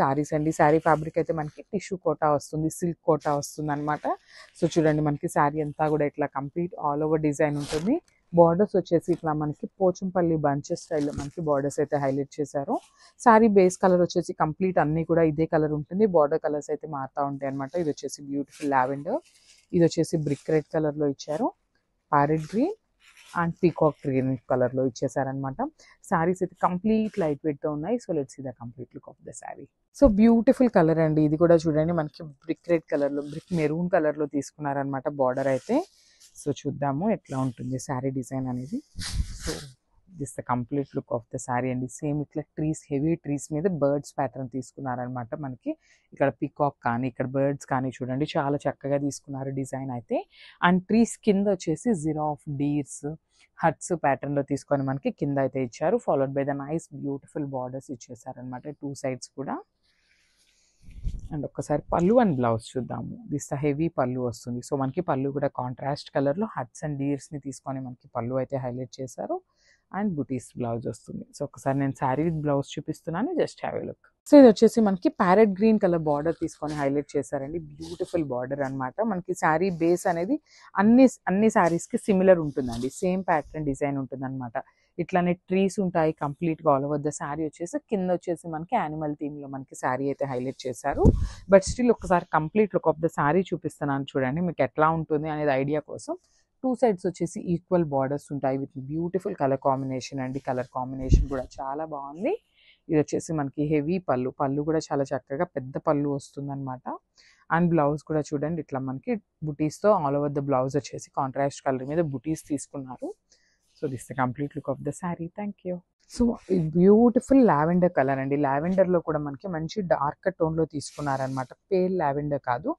సారీస్ అండి. Sorry fabric అయితే మనకి టిష్యూ కోటా వస్తుంది, సిల్క్ కోటా వస్తుందన్నమాట. సో చూడండి మనకి సారీ అంతా కూడా ఇట్లా కంప్లీట్ ఆల్ ఓవర్ డిజైన్ ఉంటుంది. బార్డర్స్ వచ్చేసి ఇట్లా మనకి పోచంపల్లి బంచెస్ స్టైల్లో మనకి బార్డర్స్ అయితే హైలైట్ చేశారు. సారీ బేస్ కలర్ వచ్చేసి కంప్లీట్ అన్ని కూడా ఇదే కలర్ ఉంటుంది. బార్డర్ కలర్స్ అయితే మారుతూ ఉంటాయి అనమాట. ఇది వచ్చేసి బ్యూటిఫుల్ లావెండర్, ఇది వచ్చేసి బ్రిక్ రెడ్ కలర్లో ఇచ్చారు, parrot green and peacock green కలర్లో ఇచ్చేసారనమాట. శారీస్ అయితే కంప్లీట్ లైట్ వెయిట్తో ఉన్నాయి. So let's see the complete look of the sari. So beautiful colour అండి. ఇది కూడా చూడండి మనకి బ్రిక్ రెడ్ కలర్లో, బ్రిక్ మెరూన్ కలర్లో తీసుకున్నారనమాట బార్డర్ అయితే. సో చూద్దాము ఎట్లా ఉంటుంది శారీ డిజైన్ అనేది. So this the complete look of the sari అండి. సేమ్ ఇట్లా ట్రీస్, హెవీ ట్రీస్ మీద బర్డ్స్ ప్యాటర్న్ తీసుకున్నారనమాట. మనకి ఇక్కడ పికాక్ కానీ ఇక్కడ బర్డ్స్ కానీ చూడండి చాలా చక్కగా తీసుకున్నారు డిజైన్ అయితే. అండ్ ట్రీస్ కింద వచ్చేసి జిరాఫ్, డీర్స్, హట్స్ ప్యాటర్న్లో తీసుకొని మనకి కింద అయితే ఇచ్చారు. Followed by the nice beautiful borders ఇచ్చేసారనమాట టూ సైడ్స్ కూడా. అండ్ ఒక్కసారి పళ్ళు అండ్ బ్లౌజ్ చూద్దాము. దిస్ ద హెవీ పళ్ళు వస్తుంది. సో మనకి పళ్ళు కూడా కాంట్రాస్ట్ కలర్లో హట్స్ అండ్ డీర్స్ని తీసుకొని మనకి పళ్ళు అయితే హైలైట్ చేశారు. అండ్ బుటీస్ బ్లౌజ్ వస్తుంది. సో ఒకసారి నేను శారీ విత్ బ్లౌజ్ చూపిస్తున్నాను, just have a look. So ఇది వచ్చేసి మనకి ప్యారెట్ గ్రీన్ కలర్ బార్డర్ తీసుకొని హైలైట్ చేశారండి. బ్యూటిఫుల్ బార్డర్ అనమాట. మనకి శారీ బేస్ అనేది అన్ని శారీస్కి సిమిలర్ ఉంటుందండి. సేమ్ ప్యాటర్న్ డిజైన్ ఉంటుంది అనమాట. ఇట్లానే ట్రీస్ ఉంటాయి కంప్లీట్గా ఆల్ ఓవర్ ద శారీ వచ్చేసి. కింద వచ్చేసి మనకి యానిమల్ థీమ్లో మనకి శారీ అయితే హైలైట్ చేశారు. బట్ స్టిల్ ఒకసారి complete look of the sari చూపిస్తున్నాను చూడండి మీకు ఎట్లా ఉంటుంది అనేది ఐడియా కోసం. టూ సైడ్స్ వచ్చేసి ఈక్వల్ బార్డర్స్ ఉంటాయి విత్ బ్యూటిఫుల్ కలర్ కాంబినేషన్ అండి. కలర్ కాంబినేషన్ కూడా చాలా బాగుంది. ఇది వచ్చేసి మనకి హెవీ పళ్ళు, పళ్ళు కూడా చాలా చక్కగా పెద్ద పళ్ళు వస్తుందన్నమాట. అండ్ బ్లౌజ్ కూడా చూడండి ఇట్లా మనకి బుటీస్తో ఆల్ ఓవర్ ద బ్లౌజ్ వచ్చేసి కాంట్రాస్ట్ కలర్ మీద బుటీస్ తీసుకున్నారు. So this the complete look of the sari. Thank you. So beautiful lavender colour అండి. లావెండర్లో కూడా మనకి మంచి డార్క్ టోన్లో తీసుకున్నారనమాట. పేల్ లావెండర్ కాదు,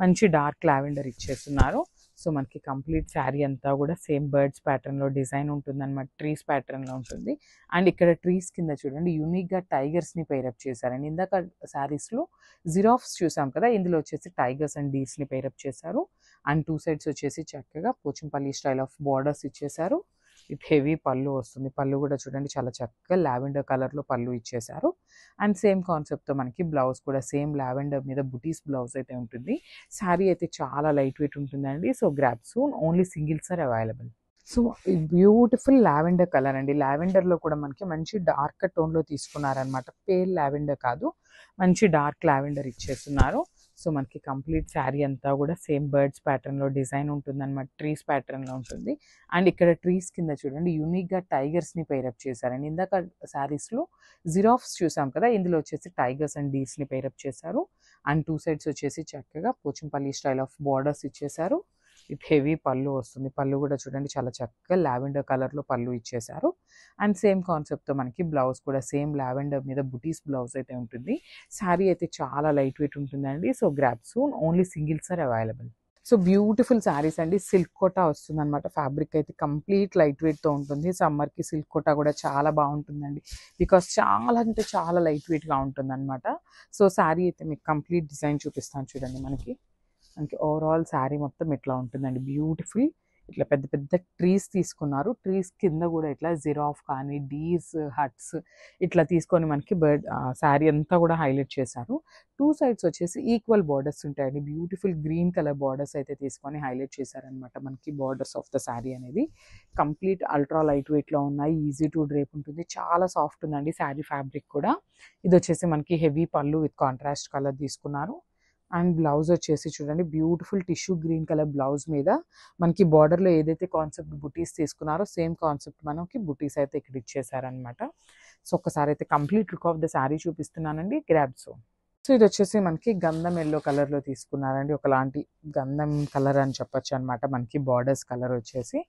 మంచి డార్క్ లావెండర్ ఇచ్చేస్తున్నారు. సో మనకి కంప్లీట్ శారీ అంతా కూడా సేమ్ బర్డ్స్ ప్యాటర్న్లో డిజైన్ ఉంటుంది అనమాట. ట్రీస్ ప్యాటర్న్లో ఉంటుంది. అండ్ ఇక్కడ ట్రీస్ కింద చూడండి యూనిక్గా టైగర్స్ని పేరప్ చేశారండి. ఇందాక శారీస్లో జిరాఫ్స్ చూసాం కదా, ఇందులో వచ్చేసి టైగర్స్ అండ్ డీర్స్ని పేరప్ చేశారు. అండ్ టూ సైడ్స్ వచ్చేసి చక్కగా పోచంపల్లి స్టైల్ ఆఫ్ బార్డర్స్ ఇచ్చేశారు. ఇట్ హెవీ పళ్ళు వస్తుంది. పళ్ళు కూడా చూడండి చాలా చక్కగా లావెండర్ కలర్లో పళ్ళు ఇచ్చేశారు. అండ్ సేమ్ కాన్సెప్ట్తో మనకి బ్లౌజ్ కూడా సేమ్ లావెండర్ మీద బుటీస్ బ్లౌజ్ అయితే ఉంటుంది. శారీ అయితే చాలా లైట్ వెయిట్ ఉంటుందండి. So grab soon, only singles are available. So beautiful lavender colour అండి. లావెండర్లో కూడా మనకి మంచి డార్క్ టోన్లో తీసుకున్నారనమాట. పేల్ లావెండర్ కాదు, మంచి డార్క్ లావెండర్ ఇచ్చేస్తున్నారు. సో మనకి కంప్లీట్ శారీ అంతా కూడా సేమ్ బర్డ్స్ ప్యాటర్న్లో డిజైన్ ఉంటుందన్నమాట. ట్రీస్ ప్యాటర్న్లో ఉంటుంది. అండ్ ఇక్కడ ట్రీస్ కింద చూడండి యూనిక్గా టైగర్స్ని పేరప్ చేశారండి. ఇందాక శారీస్లో జిరాఫ్స్ చూసాం కదా, ఇందులో వచ్చేసి టైగర్స్ అండ్ డీర్స్ని పేరప్ చేశారు. అండ్ టూ సైడ్స్ వచ్చేసి చక్కగా పోచంపల్లి స్టైల్ ఆఫ్ బార్డర్స్ ఇచ్చేశారు. ఇట్ హెవీ పళ్ళు వస్తుంది. పళ్ళు కూడా చూడండి చాలా చక్కగా లావెండర్ కలర్లో పళ్ళు ఇచ్చేశారు. అండ్ సేమ్ కాన్సెప్ట్తో మనకి బ్లౌజ్ కూడా సేమ్ లావెండర్ మీద బుటీస్ బ్లౌజ్ అయితే ఉంటుంది. శారీ అయితే చాలా లైట్ వెయిట్ ఉంటుందండి. So grab soon, only singles are available. So beautiful saris అండి. సిల్క్ కోటా వస్తుంది అనమాట. ఫ్యాబ్రిక్ అయితే కంప్లీట్ లైట్ వెయిట్తో ఉంటుంది. సమ్మర్కి సిల్క్ కోటా కూడా చాలా బాగుంటుందండి. బికాస్ చాలా అంటే చాలా లైట్ వెయిట్గా ఉంటుంది అనమాట. సో శారీ అయితే మీకు కంప్లీట్ డిజైన్ చూపిస్తాను చూడండి. మనకి ఓవరాల్ శారీ మొత్తం ఇట్లా ఉంటుందండి. బ్యూటిఫుల్ ఇట్లా పెద్ద పెద్ద ట్రీస్ తీసుకున్నారు. ట్రీస్ కింద కూడా ఇట్లా జిరాఫ్ కానీ డీర్స్, హట్స్ ఇట్లా తీసుకొని మనకి శారీ అంతా కూడా హైలైట్ చేశారు. టూ సైడ్స్ వచ్చేసి ఈక్వల్ బార్డర్స్ ఉంటాయండి. బ్యూటిఫుల్ గ్రీన్ కలర్ బార్డర్స్ అయితే తీసుకొని హైలైట్ చేశారనమాట. మనకి బార్డర్స్ ఆఫ్ ద శారీ అనేది కంప్లీట్ అల్ట్రా లైట్ వెయిట్లో ఉన్నాయి. ఈజీ టు డ్రేప్ ఉంటుంది. చాలా సాఫ్ట్ ఉందండి శారీ ఫ్యాబ్రిక్ కూడా. ఇది వచ్చేసి మనకి హెవీ పళ్ళు విత్ కాంట్రాస్ట్ కలర్ తీసుకున్నారు. అండ్ బ్లౌజ్ వచ్చేసి చూడండి beautiful tissue green colour blouse మీద మనకి బార్డర్లో ఏదైతే కాన్సెప్ట్ బుటీస్ తీసుకున్నారో సేమ్ కాన్సెప్ట్ మనకి బుటీస్ అయితే ఇక్కడ ఇచ్చేసారనమాట. సో ఒక్కసారి అయితే complete look of the sari చూపిస్తున్నానండి. Grab so. సో ఇది వచ్చేసి మనకి గంధం ఎల్లో కలర్లో తీసుకున్నారండి. ఒకలాంటి గంధం కలర్ అని చెప్పొచ్చు అనమాట. మనకి బార్డర్స్ కలర్ వచ్చేసి.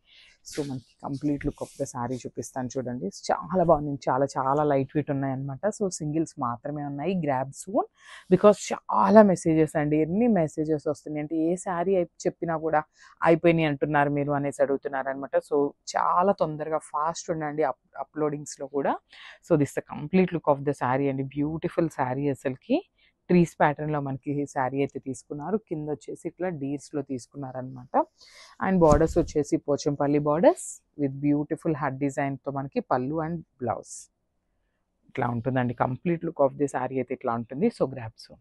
సో మనకి complete look of the sari చూపిస్తాను చూడండి. చాలా బాగుంది. చాలా చాలా లైట్ వెయిట్ ఉన్నాయి అనమాట. సో సింగిల్స్ మాత్రమే ఉన్నాయి. గ్రాబ్ సూన్, బికాస్ చాలా మెసేజెస్ అండి. ఎన్ని మెసేజెస్ వస్తున్నాయి అంటే ఏ శారీ చెప్పినా కూడా అయిపోయినాయి అంటున్నారు మీరు అనేసి అడుగుతున్నారు అనమాట. సో చాలా తొందరగా ఫాస్ట్ ఉండండి అప్లోడింగ్స్లో కూడా. So this the complete look of the sari అండి. బ్యూటిఫుల్ శారీ అసలుకి. ట్రీస్ ప్యాటర్న్లో మనకి శారీ అయితే తీసుకున్నారు. కింద వచ్చేసి ఇట్లా డీర్స్లో తీసుకున్నారనమాట. అండ్ బార్డర్స్ వచ్చేసి Pochampally borders with beautiful hut డిజైన్తో మనకి పళ్ళు అండ్ బ్లౌజ్. ఇట్లా ఉంటుందండి. Complete look of the sari అయితే ఇట్లా ఉంటుంది. So grab so